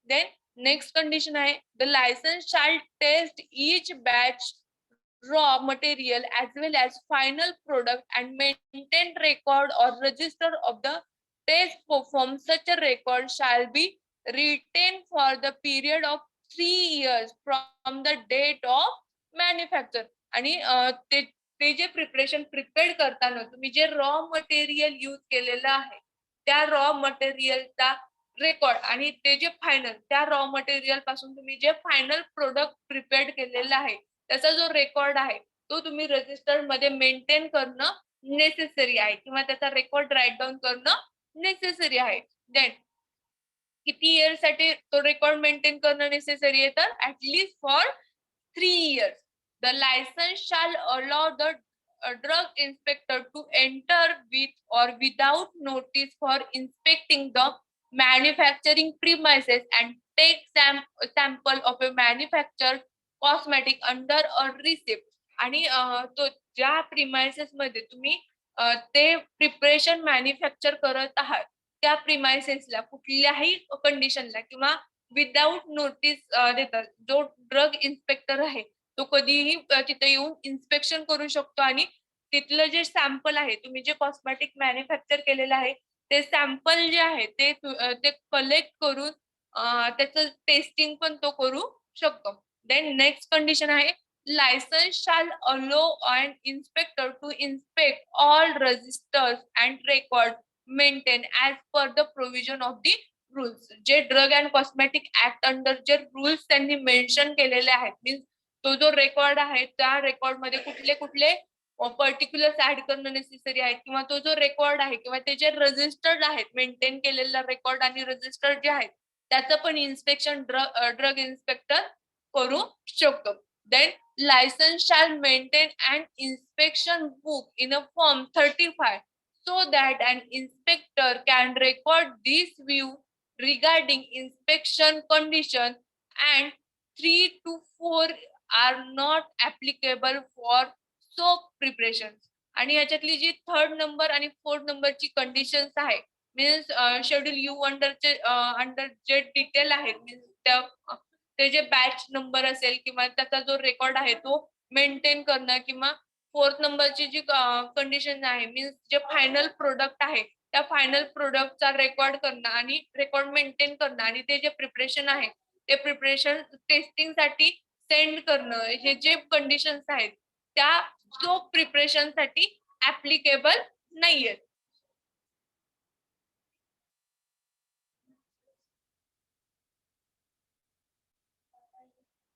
देन नेक्स्ट कंडिशन आहे, the licence shall test each batch raw material as well as final product and maintain record or register of the test performed. Such a record shall be retained for the period of 3 years from the date of manufacture. आणि ते जे preparation prepared करताना तुम्ही जे raw material use केलेलं आहे त्या raw मटेरियलचा रेकॉर्ड आणि ते जे फायनल त्या रॉ मटेरियल पासून तुम्ही जे फायनल प्रोडक्ट प्रिपेअर्ड केलेलं आहे त्याचा जो रेकॉर्ड आहे तो तुम्ही रजिस्टर मध्ये मेंटेन करणं नेसेसरी आहे किंवा त्याचा रेकॉर्ड राईट डाऊन करणं नेसेसरी आहे. देन किती इयर्स साठी तो रेकॉर्ड मेंटेन करणं नेसेसरी आहे तर at least for 3 years. The license shall allow the drug inspector to enter with or without notice for inspecting the manufacturing premises and take sample of a manufactured cosmetic under a receipt. आणि तो ज्या premises मध्ये तुम्ही ते preparation manufacture करत आहात त्या प्रिमायसेसला कुठल्याही कंडिशनला किंवा विदाउट नोटीस देतात जो ड्रग इन्स्पेक्टर आहे तो कधीही तिथे येऊन इन्स्पेक्शन करू शकतो आणि तिथलं जे सॅम्पल आहे तुम्ही जे कॉस्मेटिक मॅन्युफॅक्चर केलेलं आहे ते सॅम्पल जे आहे ते कलेक्ट करून त्याचं टेस्टिंग पण तो करू शकतो. देन नेक्स्ट कंडिशन आहे, licence shall allow and inspector to inspect all registers and record maintain as per the provision of the rules. जे drug and cosmetic act under जे रूल्स त्यांनी मेन्शन केलेले आहेत मीन्स तो जो रेकॉर्ड आहे त्या रेकॉर्ड मध्ये कुठले कुठले पर्टिक्युलर्स ऍड करणं नेसेसरी आहे किंवा तो जो रेकॉर्ड आहे किंवा ते जे रजिस्टर्ड आहेत मेंटेन केलेला रेकॉर्ड आणि रजिस्टर्ड जे आहेत त्याचं पण इन्स्पेक्शन ड्रग इन्स्पेक्टर करू शकतो. Then licence shall maintain and inspection book in a form 35 so that an inspector can record this view regarding inspection condition and 3 to 4 are not applicable for soap preparation. आणि याच्यातली जी 3rd number आणि 4th नंबरची conditions आहे means schedule U अंडरचे under जे detail आहेत means त्या ते जे batch number असेल किंवा त्याचा जो रेकॉर्ड आहे तो मेंटेन करणं, किंवा 4th नंबरची जी कंडिशन आहे मीन्स जे फायनल प्रोडक्ट आहे त्या फायनल प्रोडक्टचा रेकॉर्ड करणं आणि रेकॉर्ड मेंटेन करणं, आणि ते जे प्रिपरेशन आहे ते प्रिपरेशन टेस्टिंग साठी सेंड करणं, हे जे कंडिशन्स आहेत त्या जो प्रिपरेशन साठी ऍप्लिकेबल नाहीयेत.